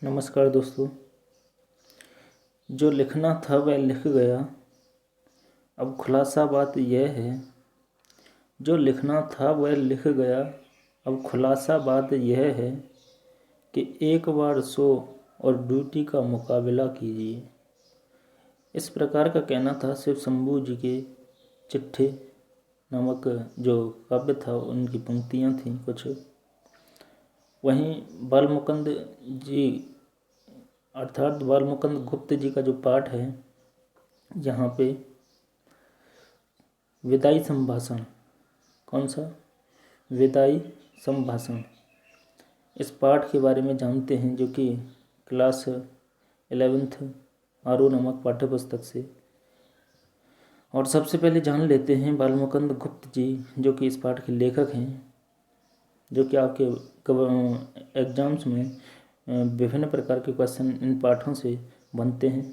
नमस्कार दोस्तों। जो लिखना था वह लिख गया, अब खुलासा बात यह है। जो लिखना था वह लिख गया, अब खुलासा बात यह है कि एक बार सो और ड्यूटी का मुकाबला कीजिए। इस प्रकार का कहना था शिव शंभू जी के चिट्ठी नामक जो काव्य था, उनकी पंक्तियाँ थीं कुछ। वहीं बालमुकुंद जी अर्थात बालमुकुंद गुप्त जी का जो पाठ है, यहाँ पे विदाई संभाषण, कौन सा विदाई संभाषण, इस पाठ के बारे में जानते हैं, जो कि क्लास 11th आरो नामक पाठ्य पुस्तक से। और सबसे पहले जान लेते हैं बालमुकुंद गुप्त जी, जो कि इस पाठ के लेखक हैं, जो कि आपके एग्जाम्स में विभिन्न प्रकार के क्वेश्चन इन पाठों से बनते हैं।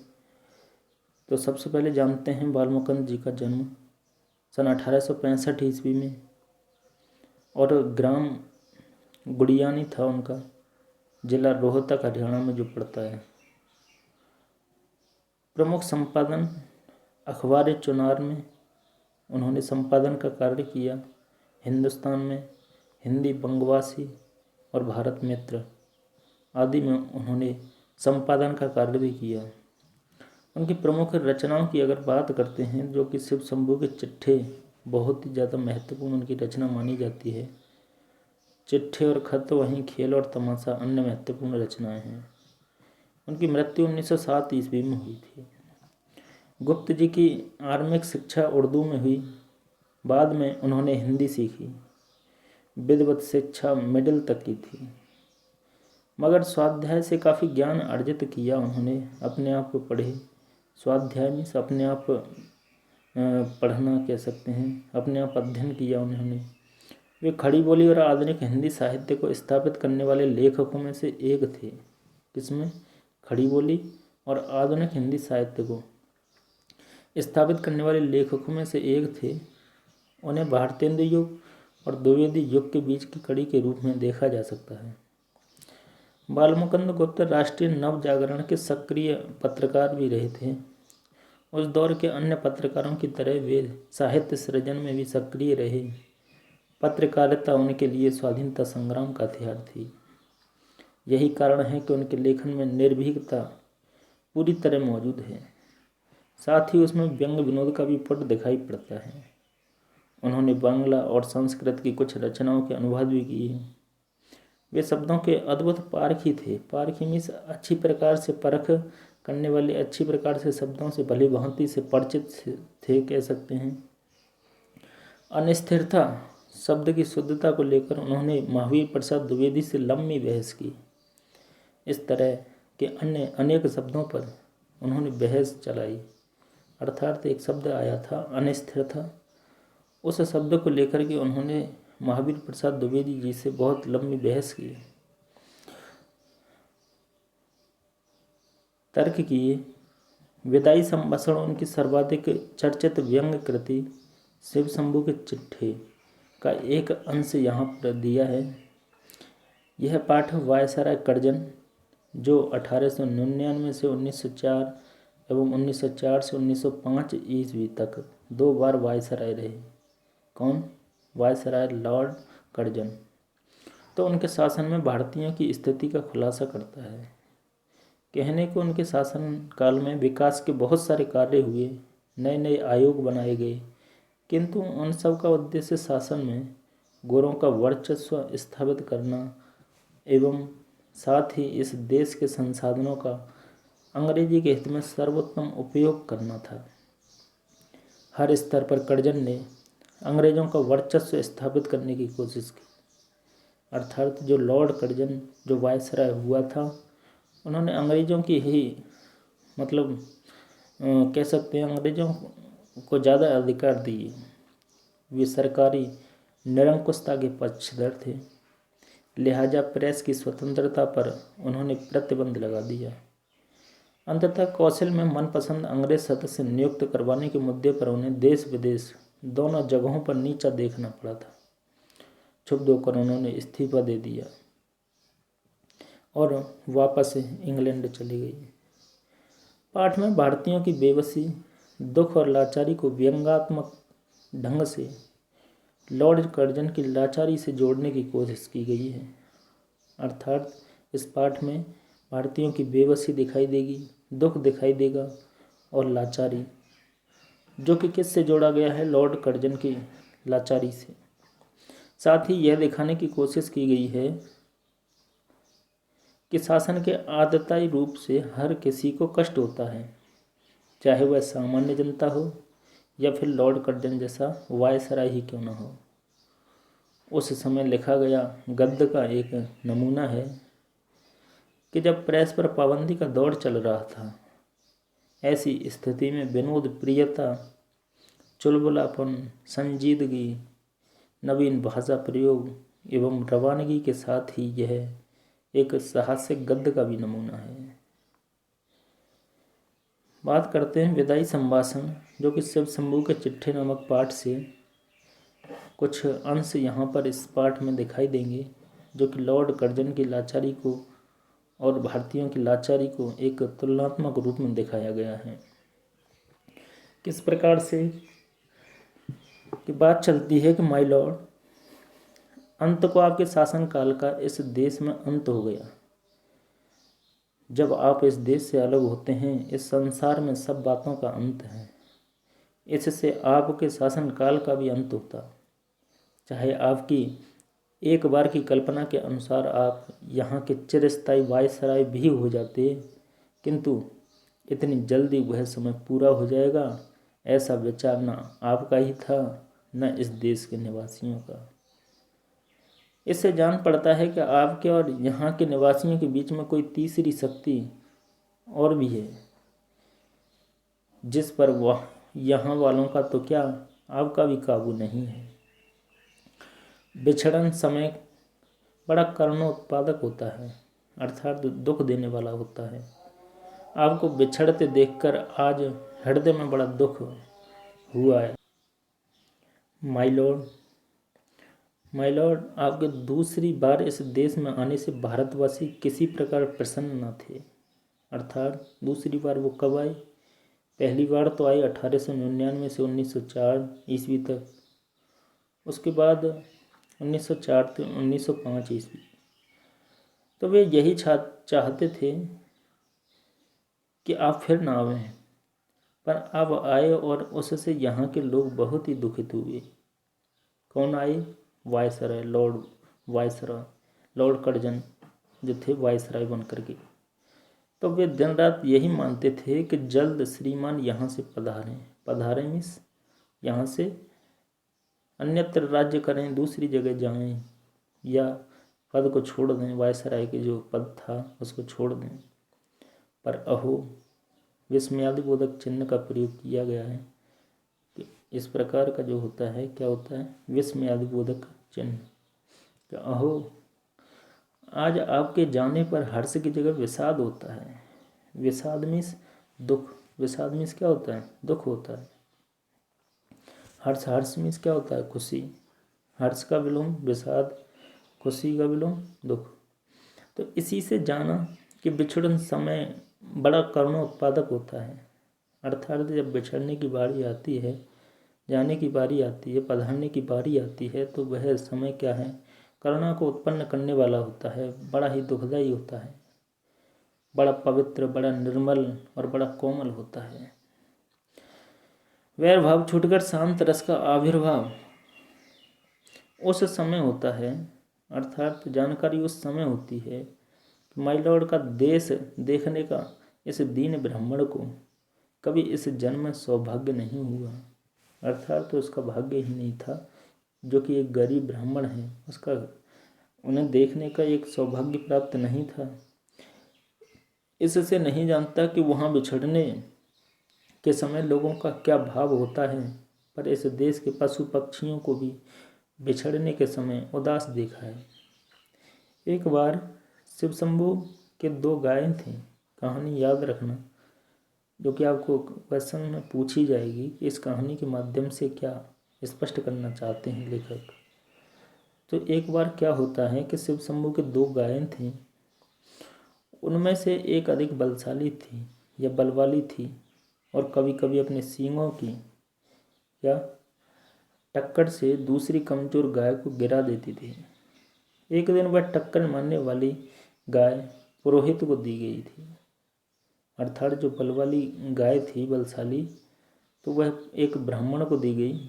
तो सबसे पहले जानते हैं बालमुकुंद जी का जन्म सन 1865 ईस्वी में, और ग्राम गुड़ियानी था उनका, जिला रोहतक हरियाणा में जो पड़ता है। प्रमुख संपादन अखबार चुनार में उन्होंने संपादन का कार्य किया। हिंदुस्तान में, हिंदी बंगवासी और भारत मित्र आदि में उन्होंने संपादन का कार्य भी किया। उनकी प्रमुख रचनाओं की अगर बात करते हैं, जो कि शिव शंभू के चिट्ठे बहुत ही ज़्यादा महत्वपूर्ण उनकी रचना मानी जाती है। चिट्ठे और खत, वहीं खेल और तमाशा अन्य महत्वपूर्ण रचनाएं हैं। उनकी मृत्यु 1907 ईस्वी में हुई थी। गुप्त जी की आरंभिक शिक्षा उर्दू में हुई, बाद में उन्होंने हिंदी सीखी। विधिवत शिक्षा मिडिल तक की थी, मगर स्वाध्याय से काफ़ी ज्ञान अर्जित किया उन्होंने। अपने आप को पढ़े, स्वाध्याय में से अपने आप पढ़ना कह सकते हैं, अपने आप अध्ययन किया उन्होंने। वे खड़ी बोली और आधुनिक हिंदी साहित्य को स्थापित करने वाले लेखकों में से एक थे। किसमें? खड़ी बोली और आधुनिक हिंदी साहित्य को स्थापित करने वाले लेखकों में से एक थे। उन्हें भारतेंदु युग और द्विवेदी युग के बीच की कड़ी के रूप में देखा जा सकता है। बालमुकुंद गुप्त राष्ट्रीय नव जागरण के सक्रिय पत्रकार भी रहे थे। उस दौर के अन्य पत्रकारों की तरह वे साहित्य सृजन में भी सक्रिय रहे। पत्रकारिता उनके लिए स्वाधीनता संग्राम का हथियार थी। यही कारण है कि उनके लेखन में निर्भीकता पूरी तरह मौजूद है। साथ ही उसमें व्यंग विनोद का भी पुट दिखाई पड़ता है। उन्होंने बांग्ला और संस्कृत की कुछ रचनाओं के अनुवाद भी किए। वे शब्दों के अद्भुत पारखी थे। पारखी मीन्स अच्छी प्रकार से परख करने वाले, अच्छी प्रकार से शब्दों से भली भांति से परिचित थे कह सकते हैं। अनिस्थिरता शब्द की शुद्धता को लेकर उन्होंने महावीर प्रसाद द्विवेदी से लंबी बहस की। इस तरह के अन्य अनेक शब्दों पर उन्होंने बहस चलाई। अर्थात एक शब्द आया था अनिस्थिरता, उस शब्द को लेकर के उन्होंने महावीर प्रसाद द्विवेदी जी से बहुत लंबी बहस की, तर्क किए। विदाई संभाषण उनकी सर्वाधिक चर्चित व्यंग कृति शिव शंभू के चिट्ठे का एक अंश यहाँ पर दिया है। यह पाठ वायसराय कर्जन, जो 1899 से 1904 एवं 1904 से 1905 ईस्वी तक 2 बार वायसराय रहे। कौन? Viceroy Lord Curzon. तो उनके शासन में भारतीयों की स्थिति का खुलासा करता है। कहने को उनके शासन काल में विकास के बहुत सारे कार्य हुए, नए नए आयोग बनाए गए, किंतु उन सब का उद्देश्य शासन में गोरों का वर्चस्व स्थापित करना एवं साथ ही इस देश के संसाधनों का अंग्रेजी के हित में सर्वोत्तम उपयोग करना था। हर स्तर पर कर्जन ने अंग्रेजों का वर्चस्व स्थापित करने की कोशिश की। अर्थात जो लॉर्ड कर्जन, जो वायसराय हुआ था, उन्होंने अंग्रेजों की ही कह सकते हैं अंग्रेजों को ज़्यादा अधिकार दिए। वे सरकारी निरंकुशता के पक्षधर थे, लिहाजा प्रेस की स्वतंत्रता पर उन्होंने प्रतिबंध लगा दिया। अंततः कौशल में मनपसंद अंग्रेज सदस्य नियुक्त करवाने के मुद्दे पर उन्हें देश विदेश दोनों जगहों पर नीचा देखना पड़ा था। क्षुब्ध होकर उन्होंने इस्तीफा दे दिया। और वापस इंग्लैंड चली गई। पाठ में भारतीयों की बेबसी, दुख और लाचारी को व्यंग्यात्मक ढंग से लॉर्ड कर्जन की लाचारी से जोड़ने की कोशिश की गई है। अर्थात इस पाठ में भारतीयों की बेबसी दिखाई देगी, दुख दिखाई देगा और लाचारी, जो कि किससे जोड़ा गया है? लॉर्ड कर्जन की लाचारी से। साथ ही यह दिखाने की कोशिश की गई है कि शासन के आदताई रूप से हर किसी को कष्ट होता है, चाहे वह सामान्य जनता हो या फिर लॉर्ड कर्जन जैसा वायसराय ही क्यों न हो। उस समय लिखा गया गद्य का एक नमूना है कि जब प्रेस पर पाबंदी का दौर चल रहा था, ऐसी स्थिति में विनोद प्रियता, चुलबुलापन, संजीदगी, नवीन भाषा प्रयोग एवं रवानगी के साथ ही यह एक साहसिक गद्य का भी नमूना है। बात करते हैं विदाई संभाषण, जो कि शिव शंभू के चिट्ठी नामक पाठ से कुछ अंश यहाँ पर इस पाठ में दिखाई देंगे, जो कि लॉर्ड कर्जन की लाचारी को और भारतीयों की लाचारी को एक तुलनात्मक रूप में दिखाया गया है। किस प्रकार से कि बात चलती है कि माय लॉर्ड, अंत को आपके शासनकाल का इस देश में अंत हो गया। जब आप इस देश से अलग होते हैं, इस संसार में सब बातों का अंत है। इससे आपके शासनकाल का भी अंत होता। चाहे आपकी एक बार की कल्पना के अनुसार आप यहाँ के चिरस्थायी वायसराय भी हो जाते, किंतु इतनी जल्दी वह समय पूरा हो जाएगा, ऐसा विचार न आपका ही था न इस देश के निवासियों का। इससे जान पड़ता है कि आपके और यहाँ के निवासियों के बीच में कोई तीसरी शक्ति और भी है, जिस पर वह यहाँ वालों का तो क्या, आपका भी काबू नहीं है। बिछड़न समय बड़ा करुणोत्पादक होता है, अर्थात दुख देने वाला होता है। आपको बिछड़ते देखकर आज हृदय में बड़ा दुख हुआ है। माय लॉर्ड, आपके दूसरी बार इस देश में आने से भारतवासी किसी प्रकार प्रसन्न न थे। अर्थात दूसरी बार वो कब आए? पहली बार तो आए 1899 से 1904 ईस्वी तक, उसके बाद 1904 से 1905 ईस्वी। तो वे यही चाहते थे कि आप फिर ना आवें, पर आप आए और उससे यहाँ के लोग बहुत ही दुखित हुए। कौन आए? वायसराय, लॉर्ड कर्जन जो थे वायसराय बन कर के। तो वे दिन रात यही मानते थे कि जल्द श्रीमान यहाँ से पधारें मीन्स यहाँ से अन्यत्र राज्य करें, दूसरी जगह जाएं या पद को छोड़ दें, वायसराय के जो पद था उसको छोड़ दें। पर अहो, विस्मयादिबोधक चिन्ह का प्रयोग किया गया है कि इस प्रकार का जो होता है, क्या होता है? विस्मयादिबोधक चिन्ह कि अहो, आज आपके जाने पर हर्ष की जगह विषाद होता है। विषाद मीन्स दुख, विषाद मीन्स क्या होता है? दुख होता है। हर्ष मीन्स क्या होता है? खुशी। हर्ष का विलोम विषाद, खुशी का विलोम दुख। तो इसी से जाना कि बिछड़न समय बड़ा करुणोत्पादक होता है। अर्थात जब बिछड़ने की बारी आती है, जाने की बारी आती है, पधारने की बारी आती है, तो वह समय क्या है? करुणा को उत्पन्न करने वाला होता है, बड़ा ही दुखदायी होता है, बड़ा पवित्र, बड़ा निर्मल और बड़ा कोमल होता है। वैर भाव छूटकर शांत रस का आविर्भाव उस समय होता है। अर्थात जानकारी उस समय होती है कि माय लॉर्ड का देश देखने का इस दीन ब्राह्मण को कभी इस जन्म में सौभाग्य नहीं हुआ। अर्थात तो उसका भाग्य ही नहीं था, जो कि एक गरीब ब्राह्मण है, उसका उन्हें देखने का एक सौभाग्य प्राप्त नहीं था। इससे नहीं जानता कि वहाँ बिछड़ने के समय लोगों का क्या भाव होता है, पर इस देश के पशु पक्षियों को भी बिछड़ने के समय उदास देखा है। एक बार शिव शंभू के 2 गायें थीं। कहानी याद रखना, जो कि आपको क्वेश्चन में पूछी जाएगी कि इस कहानी के माध्यम से क्या स्पष्ट करना चाहते हैं लेखक। तो एक बार क्या होता है कि शिव शंभू के 2 गायें थीं उनमें से एक अधिक बलशाली थी या बलवाली थी और कभी कभी अपने सींगों की या टक्कर से दूसरी कमजोर गाय को गिरा देती थी। एक दिन वह टक्कर मारने वाली गाय पुरोहित को दी गई थी, अर्थात जो बलवाली गाय थी बलशाली, तो वह एक ब्राह्मण को दी गई।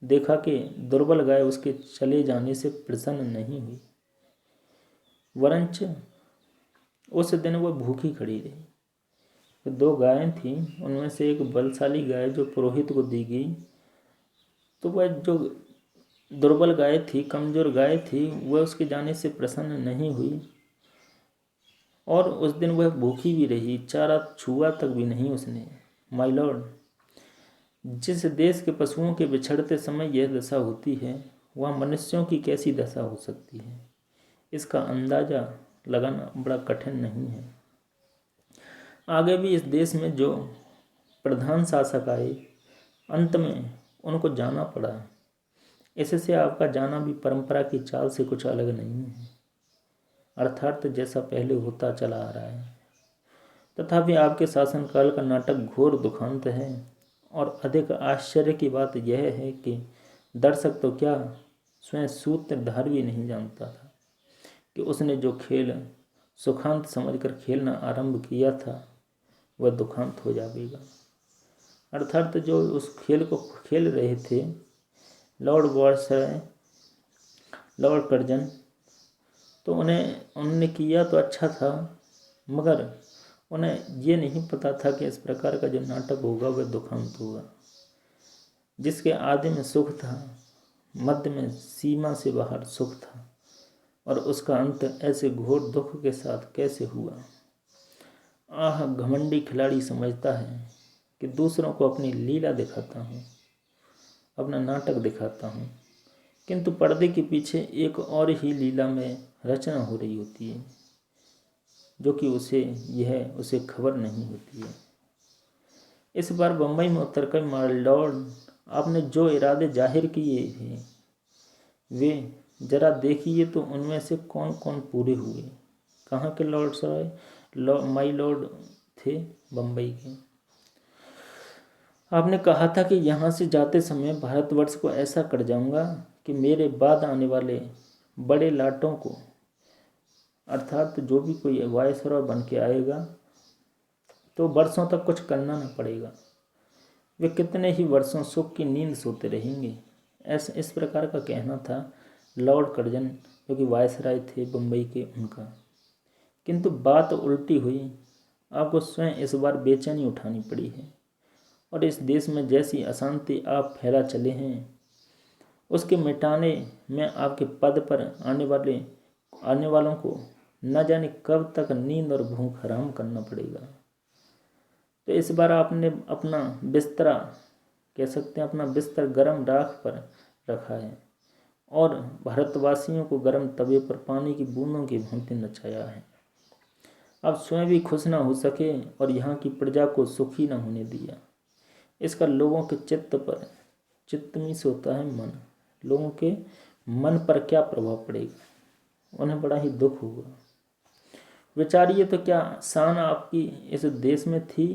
देखा कि दुर्बल गाय उसके चले जाने से प्रसन्न नहीं हुई, वरंच उस दिन वह भूखी खड़ी रही। तो दो गायें थीं, उनमें से एक बलशाली गाय जो पुरोहित को दी गई, तो वह जो दुर्बल गाय थी, कमजोर गाय थी, वह उसके जाने से प्रसन्न नहीं हुई और उस दिन वह भूखी भी रही, चारा छुआ तक भी नहीं उसने। माय लॉर्ड, जिस देश के पशुओं के बिछड़ते समय यह दशा होती है, वह मनुष्यों की कैसी दशा हो सकती है, इसका अंदाजा लगाना बड़ा कठिन नहीं है। आगे भी इस देश में जो प्रधान शासक आए, अंत में उनको जाना पड़ा। इससे आपका जाना भी परंपरा की चाल से कुछ अलग नहीं है, अर्थात जैसा पहले होता चला आ रहा है। तथापि आपके शासनकाल का नाटक घोर दुखांत है और अधिक आश्चर्य की बात यह है कि दर्शक तो क्या, स्वयं सूत्रधार भी नहीं जानता था कि उसने जो खेल सुखांत समझकर खेलना आरंभ किया था वह दुखांत हो जाएगा। अर्थात जो उस खेल को खेल रहे थे लॉर्ड वायसराय, लॉर्ड कर्जन, तो उन्होंने किया तो अच्छा था, मगर उन्हें ये नहीं पता था कि इस प्रकार का जो नाटक होगा वह दुखांत होगा। जिसके आदि में सुख था, मध्य में सीमा से बाहर सुख था और उसका अंत ऐसे घोर दुख के साथ कैसे हुआ। आह, घमंडी खिलाड़ी समझता है कि दूसरों को अपनी लीला दिखाता हूँ, अपना नाटक दिखाता हूँ, किंतु पर्दे के पीछे एक और ही लीला में रचना हो रही होती है, जो कि उसे खबर नहीं होती है। इस बार बम्बई में उतरकर माय लॉर्ड, आपने जो इरादे जाहिर किए हैं वे जरा देखिए तो उनमें से कौन कौन पूरे हुए। कहाँ के लॉर्ड सराय, माय लॉर्ड थे बम्बई के। आपने कहा था कि यहाँ से जाते समय भारतवर्ष को ऐसा कर जाऊंगा कि मेरे बाद आने वाले बड़े लाटों को, अर्थात जो भी कोई वायसरॉय बन के आएगा तो वर्षों तक कुछ करना न पड़ेगा, वे कितने ही वर्षों सुख की नींद सोते रहेंगे। इस प्रकार का कहना था लॉर्ड कर्जन, जो कि वायसराय थे बम्बई के, उनका। किंतु बात उल्टी हुई। आपको स्वयं इस बार बेचैनी उठानी पड़ी है और इस देश में जैसी अशांति आप फैला चले हैं उसके मिटाने में आपके पद पर आने वालों को न जाने कब तक नींद और भूख हराम करना पड़ेगा। तो इस बार आपने अपना बिस्तरा, कह सकते हैं अपना बिस्तर गर्म राख पर रखा है और भारतवासियों को गर्म तवे पर पानी की बूंदों की भांति नचाया है। आप स्वयं भी खुश न हो सके और यहाँ की प्रजा को सुखी न होने दिया। इसका लोगों के चित्त में से होता है मन, लोगों के मन पर क्या प्रभाव पड़ेगा, उन्हें बड़ा ही दुख होगा। विचारिए तो क्या शान आपकी इस देश में थी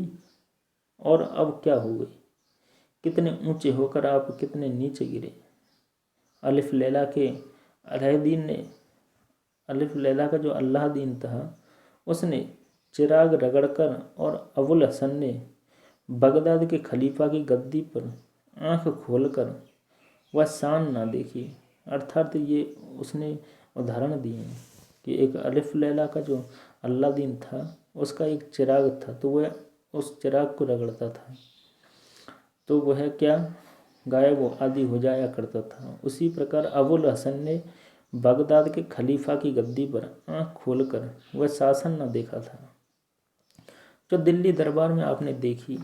और अब क्या हो गई। कितने ऊंचे होकर आप कितने नीचे गिरे। अलिफ लैला का जो अल्लाहदीन था उसने चिराग रगड़कर और अबुल हसन ने बगदाद के खलीफा की गद्दी पर आंख खोलकर वह शान ना देखी। अर्थात ये उसने उदाहरण दिए कि एक अलिफ लैला का जो अल्लादीन था उसका एक चिराग था, तो वह उस चिराग को रगड़ता था तो वह क्या गायब आदि हो जाया करता था। उसी प्रकार अबुल हसन ने बगदाद के खलीफा की गद्दी पर आंख खोलकर वह शासन न देखा था जो दिल्ली दरबार में आपने देखी।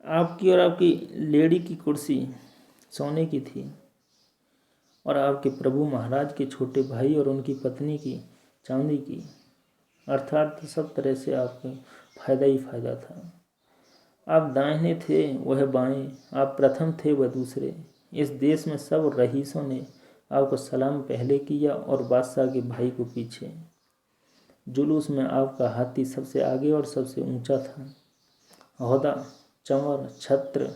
आपकी और आपकी लेडी की कुर्सी सोने की थी और आपके प्रभु महाराज के छोटे भाई और उनकी पत्नी की चांदी की। अर्थात सब तरह से आपको फायदा ही फायदा था। आप दाहिने थे वह बाएं, आप प्रथम थे वह दूसरे। इस देश में सब रईसों ने आपको सलाम पहले किया और बादशाह के भाई को पीछे। जुलूस में आपका हाथी सबसे आगे और सबसे ऊंचा था। ओहदा, चंवर, छत्र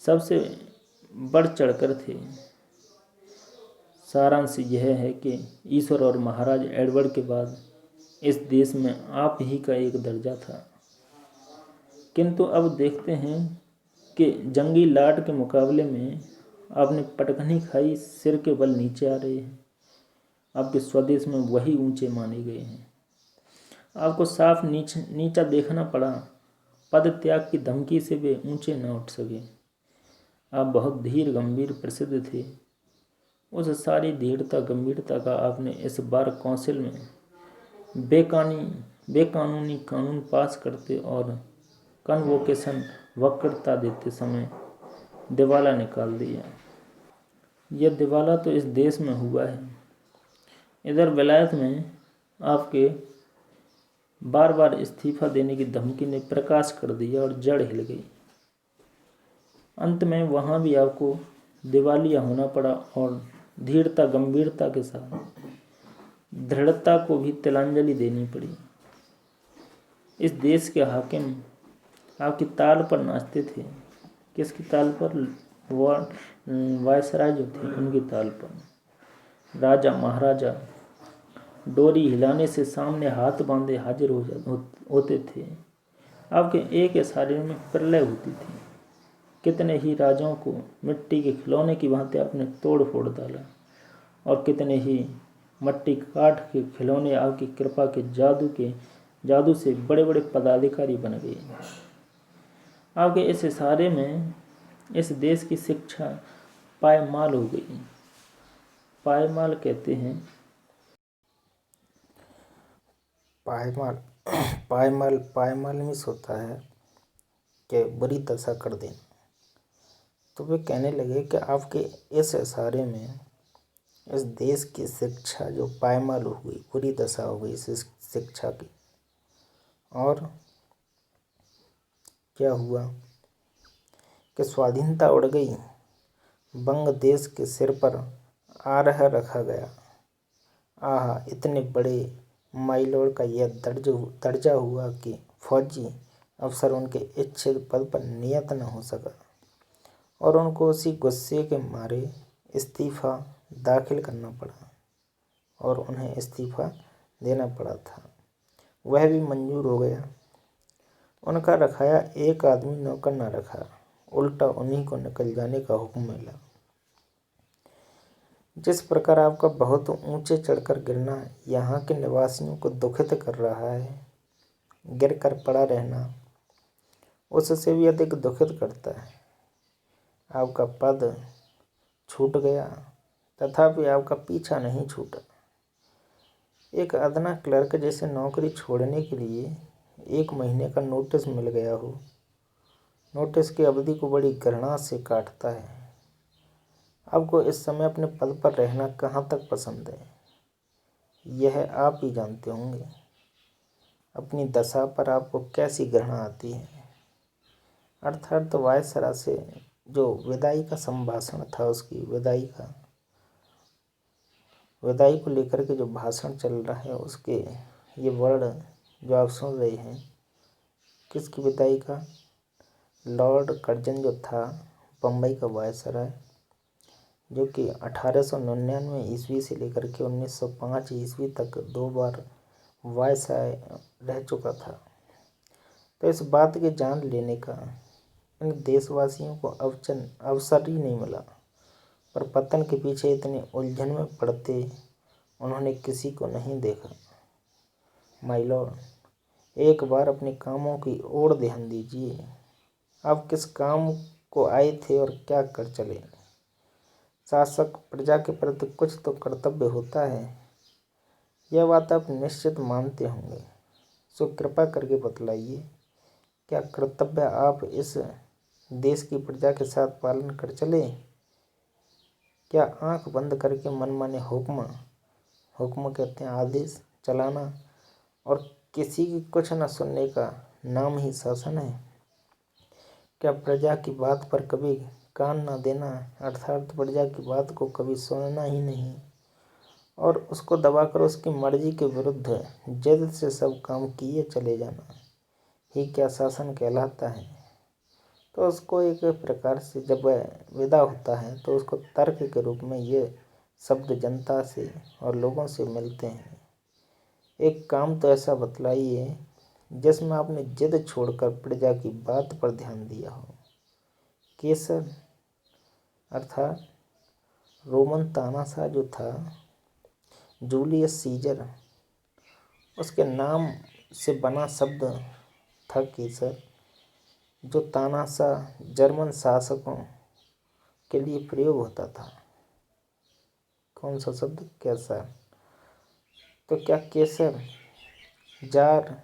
सबसे बढ़ चढ़कर थे। सारांश यह है कि ईश्वर और महाराज एडवर्ड के बाद इस देश में आप ही का एक दर्जा था। किंतु अब देखते हैं कि जंगी लाट के मुकाबले में आपने पटकनी खाई, सिर के बल नीचे आ रहे हैं। आपके स्वदेश में वही ऊंचे माने गए हैं। आपको साफ नीचा देखना पड़ा। पद त्याग की धमकी से वे ऊंचे न उठ सके। आप बहुत धीर गंभीर प्रसिद्ध थे। उस सारी धीरता गंभीरता का आपने इस बार काउंसिल में बेकानूनी कानून पास करते और कन्वोकेशन वक्रता देते समय दिवाला निकाल दिया। यह दिवाला तो इस देश में हुआ है। इधर विलायत में आपके बार बार इस्तीफा देने की धमकी ने प्रकाश कर दिया और जड़ हिल गई। अंत में वहाँ भी आपको दिवालिया होना पड़ा और धीरता गंभीरता के साथ दृढ़ता को भी तिलांजलि देनी पड़ी। इस देश के हाकिम आपकी ताल पर नाचते थे। किसकी ताल पर? वायसराय जो थे उनकी ताल पर। राजा महाराजा डोरी हिलाने से सामने हाथ बांधे हाजिर होते थे। आपके एक इशारे में प्रलय होती थी। कितने ही राजाओं को मिट्टी के खिलौने की भांति आपने तोड़ फोड़ डाला और कितने ही मट्टी काठ के खिलौने आपकी कृपा के जादू से बड़े बड़े पदाधिकारी बन गए। आपके इस इशारे में इस देश की शिक्षा पायमाल हो गई। पायमाल कहते हैं पायमाल मीन्स होता है कि बुरी दशा कर देना। तो वे कहने लगे कि आपके इस इशारे में इस देश की शिक्षा जो पायमाल हो गई, बुरी दशा हो गई इस शिक्षा की। और क्या हुआ कि स्वाधीनता उड़ गई। बंग देश के सिर पर आरह रखा गया। आह, इतने बड़े माइलॉर्ड का यह दर्जा हुआ कि फौजी अफसर उनके इच्छित पद पर नियत न हो सका और उनको उसी गुस्से के मारे इस्तीफा दाखिल करना पड़ा और उन्हें इस्तीफा देना पड़ा था। वह भी मंजूर हो गया। उनका रखाया एक आदमी नौकर न रखा, उल्टा उन्हीं को निकल जाने का हुक्म मिला। जिस प्रकार आपका बहुत ऊंचे चढ़कर गिरना यहाँ के निवासियों को दुखित कर रहा है, गिर कर पड़ा रहना उससे भी अधिक दुखित करता है। आपका पद छूट गया तथापि आपका पीछा नहीं छूटा। एक अदना क्लर्क जैसे नौकरी छोड़ने के लिए 1 महीने का नोटिस मिल गया हो, नोटिस की अवधि को बड़ी घृणा से काटता है। आपको इस समय अपने पद पर रहना कहाँ तक पसंद है, यह आप ही जानते होंगे। अपनी दशा पर आपको कैसी घृणा आती है। अर्थात वायसरा से जो विदाई का संभाषण था, उसकी विदाई को लेकर के जो भाषण चल रहा है, उसके ये वर्ड जो आप सुन रहे हैं, किसकी विदाई का? लॉर्ड कर्जन जो था बम्बई का वायसराय, जो कि 1899 ईस्वी से लेकर के 1905 ईस्वी तक 2 बार वायसराय रह चुका था। तो इस बात के जान लेने का इन देशवासियों को अवसर ही नहीं मिला, पर पतन के पीछे इतने उलझन में पड़ते उन्होंने किसी को नहीं देखा। माय लॉर्ड, एक बार अपने कामों की ओर ध्यान दीजिए। आप किस काम को आए थे और क्या कर चले? शासक प्रजा के प्रति कुछ तो कर्तव्य होता है, यह बात आप निश्चित मानते होंगे। सो कृपा करके बतलाइए, क्या कर्तव्य आप इस देश की प्रजा के साथ पालन कर चले? क्या आंख बंद करके मनमाने हुक्म कहते हैं आदेश चलाना और किसी की कुछ न सुनने का नाम ही शासन है? क्या प्रजा की बात पर कभी कान न देना, अर्थात प्रजा की बात को कभी सुनना ही नहीं और उसको दबाकर उसकी मर्जी के विरुद्ध जिद से सब काम किए चले जाना ही क्या शासन कहलाता है। तो उसको एक प्रकार से जब वह विदा होता है तो उसको तर्क के रूप में ये शब्द जनता से और लोगों से मिलते हैं। एक काम तो ऐसा बतलाइए जिसमें आपने जिद छोड़कर प्रजा की बात पर ध्यान दिया हो। केसर अर्थात रोमन तानाशाह जो था, जूलियस सीजर, उसके नाम से बना शब्द था केसर, जो तानाशाह जर्मन शासकों के लिए प्रयोग होता था। कौन सा शब्द? कैसर। तो क्या केसर जार,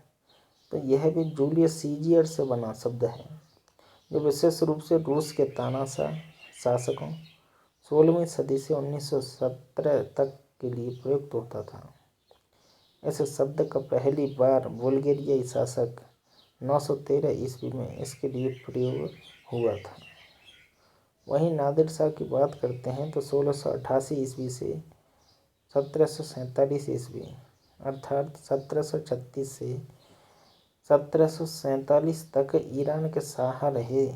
तो यह भी जूलियस सीजर से बना शब्द है, जो विशेष रूप से रूस के तानाशाह शासकों 16वीं सदी से 1917 तक के लिए प्रयुक्त होता था। इस शब्द का पहली बार बुल्गारियाई शासक 913 ईस्वी में इसके लिए प्रयोग हुआ था। वहीं नादिर शाह की बात करते हैं तो 1688 ईस्वी से 1747 ईस्वी अर्थात 1736 से 1747 तक ईरान के शाह रहे।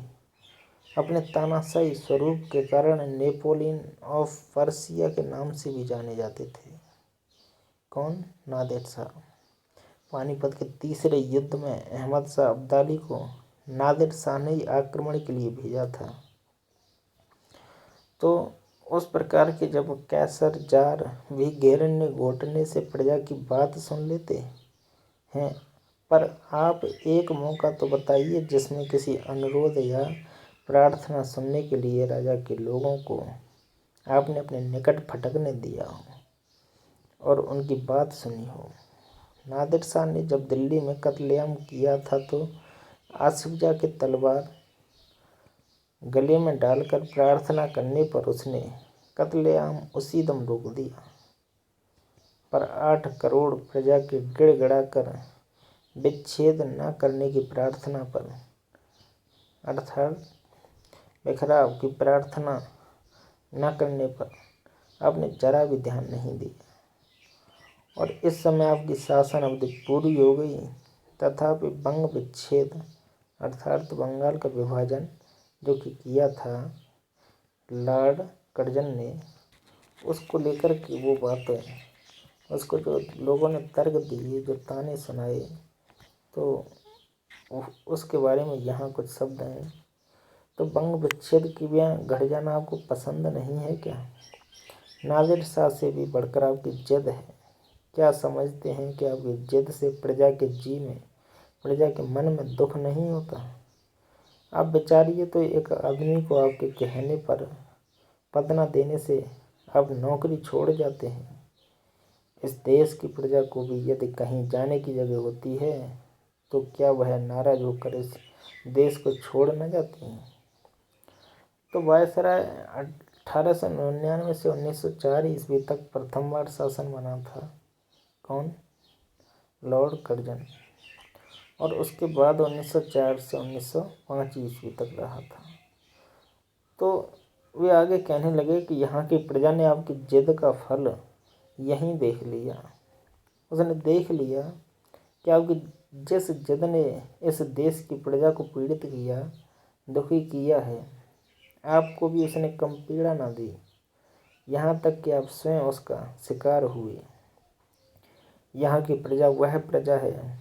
अपने तानाशाही स्वरूप के कारण नेपोलियन ऑफ पर्सिया के नाम से भी जाने जाते थे। कौन? नादिर शाह। पानीपत के तीसरे युद्ध में अहमद शाह अब्दाली को नादिर शाह ने ही आक्रमण के लिए भेजा था। तो उस प्रकार के जब कैसर जार भी घेरने घोटने से प्रजा की बात सुन लेते हैं, पर आप एक मौका तो बताइए जिसमें किसी अनुरोध या प्रार्थना सुनने के लिए राजा के लोगों को आपने अपने निकट फटकने दिया हो और उनकी बात सुनी हो। नादिर शाह ने जब दिल्ली में कत्लेआम किया था तो आसिफ जाह की तलवार गले में डालकर प्रार्थना करने पर उसने कत्लेआम उसी दम रोक दिया। पर 8 करोड़ प्रजा के गिड़गिड़ाकर विच्छेद न करने की प्रार्थना पर अर्थात बिखराव की प्रार्थना न करने पर आपने जरा भी ध्यान नहीं दिया। और इस समय आपकी शासन अवधि पूरी हो गई, तथापि बंग विच्छेद अर्थात बंगाल का विभाजन जो कि किया था लॉर्ड कर्जन ने, उसको लेकर के वो बातें, उसको जो लोगों ने तर्क दिए, जो ताने सुनाए, तो उसके बारे में यहाँ कुछ शब्द हैं। तो बंग विच्छेद की घट जाना आपको पसंद नहीं है क्या? नादिर शाह से भी बढ़कर आपकी जिद है। क्या समझते हैं कि आपकी जिद से प्रजा के जी में, प्रजा के मन में दुख नहीं होता? आप विचारिए तो एक आदमी को आपके कहने पर पद न देने से आप नौकरी छोड़ जाते हैं। इस देश की प्रजा को भी यदि कहीं जाने की जगह होती है तो क्या वह नाराज होकर इस देश को छोड़ न जाती हैं? तो वायसराय 1899 से 1904 ईस्वी तक प्रथम बार शासन बना था। कौन? Lord Curzon. और उसके बाद 1904 से 1905 ईस्वी तक रहा था। तो वे आगे कहने लगे कि यहाँ की प्रजा ने आपकी जिद का फल यहीं देख लिया। उसने देख लिया कि आपकी जिस जिद ने इस देश की प्रजा को पीड़ित किया, दुखी किया है, आपको भी उसने कम पीड़ा ना दी। यहाँ तक कि आप स्वयं उसका शिकार हुए। यहाँ की प्रजा वह प्रजा है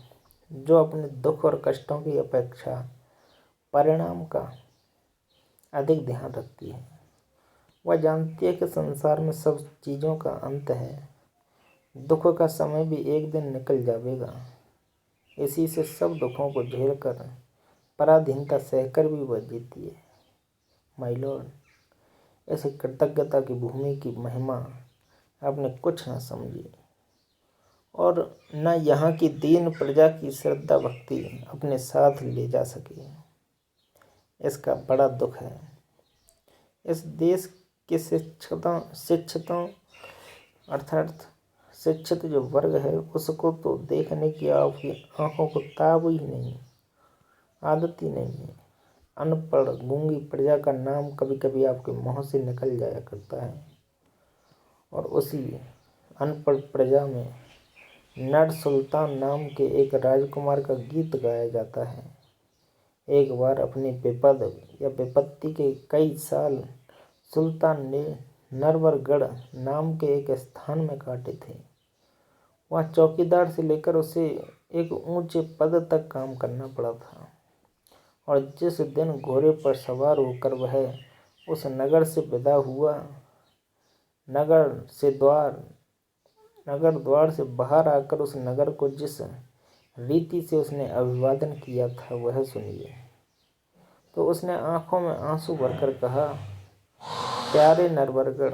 जो अपने दुख और कष्टों की अपेक्षा परिणाम का अधिक ध्यान रखती है। वह जानती है कि संसार में सब चीज़ों का अंत है, दुख का समय भी एक दिन निकल जाएगा। इसी से सब दुखों को झेलकर, पराधीनता सहकर भी वह जीती है। माय लॉर्ड, ऐसे कृतज्ञता की भूमि की महिमा आपने कुछ न समझी और न यहाँ की दीन प्रजा की श्रद्धा भक्ति अपने साथ ले जा सकी। इसका बड़ा दुख है। इस देश के शिक्षितों अर्थात शिक्षित जो वर्ग है उसको तो देखने की आपकी आंखों को ताब ही नहीं, आदत ही नहीं है। अनपढ़ गूंगी प्रजा का नाम कभी कभी आपके मुँह से निकल जाया करता है और उसी अनपढ़ प्रजा में नर सुल्तान नाम के एक राजकुमार का गीत गाया जाता है। एक बार अपनी विपद या विपत्ति के कई साल सुल्तान ने नरवरगढ़ नाम के एक स्थान में काटे थे। वहाँ चौकीदार से लेकर उसे एक ऊंचे पद तक काम करना पड़ा था, और जिस दिन घोड़े पर सवार होकर वह उस नगर से विदा हुआ, नगर द्वार से बाहर आकर उस नगर को जिस रीति से उसने अभिवादन किया था वह सुनिए। तो उसने आंखों में आंसू भरकर कहा, प्यारे नरवरगढ़।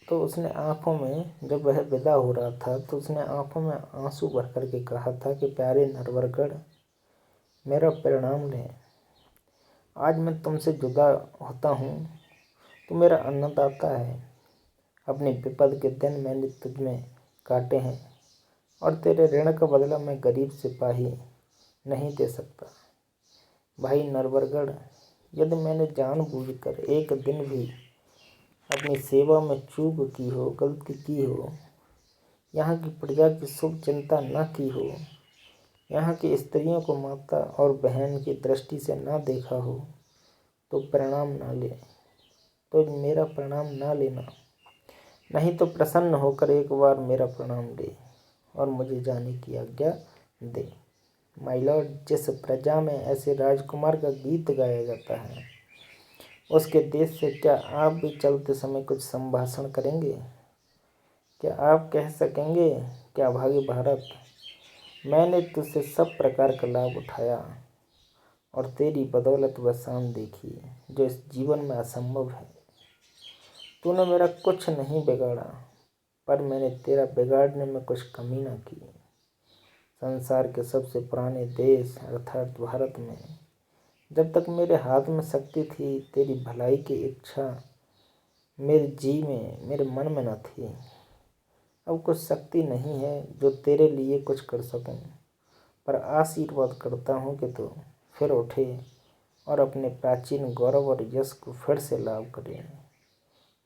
तो उसने आंखों में, जब वह विदा हो रहा था तो उसने आंखों में आंसू भर करके कहा था कि प्यारे नरवरगढ़, मेरा प्रणाम लें। आज मैं तुमसे जुदा होता हूँ। तू मेरा अन्नदाता है। अपनी विपद के दिन मैंने तुझ में काटे हैं, और तेरे ऋण का बदला मैं गरीब सिपाही नहीं दे सकता। भाई नरवरगढ़, यदि मैंने जानबूझकर एक दिन भी अपनी सेवा में चूक की हो, गलती की हो, यहाँ की प्रजा की शुभ चिंता न की हो, यहाँ की स्त्रियों को माता और बहन की दृष्टि से न देखा हो, तो प्रणाम ना ले, तो मेरा प्रणाम ना लेना। नहीं तो प्रसन्न होकर एक बार मेरा प्रणाम ले और मुझे जाने की आज्ञा दे। माय लॉर्ड, जिस प्रजा में ऐसे राजकुमार का गीत गाया जाता है, उसके देश से क्या आप भी चलते समय कुछ संभाषण करेंगे? क्या आप कह सकेंगे, क्या भाग्य भारत, मैंने तुझसे सब प्रकार का लाभ उठाया और तेरी बदौलत वह शान देखी जो इस जीवन में असंभव है। तूने मेरा कुछ नहीं बिगाड़ा, पर मैंने तेरा बिगाड़ने में कुछ कमी ना की। संसार के सबसे पुराने देश अर्थात भारत में जब तक मेरे हाथ में शक्ति थी, तेरी भलाई की इच्छा मेरे मन में न थी। अब कुछ शक्ति नहीं है जो तेरे लिए कुछ कर सकूं, पर आशीर्वाद करता हूं कि तू फिर उठे और अपने प्राचीन गौरव और यश को फिर से लाभ करे।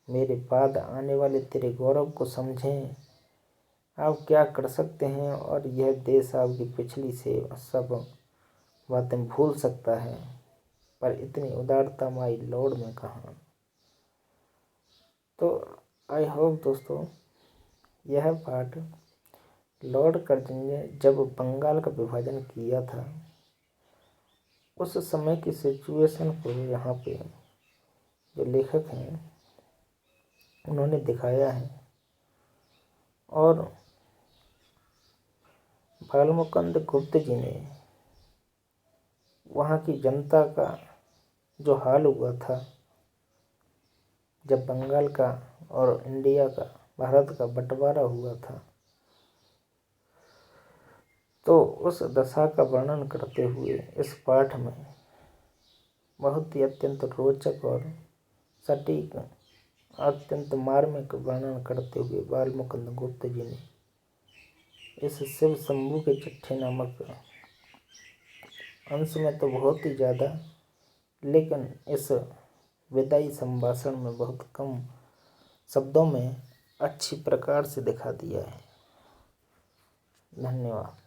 मेरे बाद आने वाले तेरे गौरव को समझें। आप क्या कर सकते हैं, और यह देश आपकी पिछली से सब बातें भूल सकता है, पर इतनी उदारता माय लॉर्ड में कहाँ। तो आई होप दोस्तों, यह पाठ लॉर्ड कर्जन ने जब बंगाल का विभाजन किया था उस समय की सिचुएशन को यहाँ पे जो लेखक हैं उन्होंने दिखाया है, और बालमुकुंद गुप्त जी ने वहाँ की जनता का जो हाल हुआ था जब बंगाल का और इंडिया का, भारत का बंटवारा हुआ था, तो उस दशा का वर्णन करते हुए इस पाठ में बहुत ही अत्यंत रोचक और सटीक, अत्यंत मार्मिक वर्णन करते हुए बालमुकुंद गुप्त जी ने इस शिव शंभू के चिट्ठी नामक अंश में तो बहुत ही ज़्यादा, लेकिन इस विदाई संभाषण में बहुत कम शब्दों में अच्छी प्रकार से दिखा दिया है। धन्यवाद।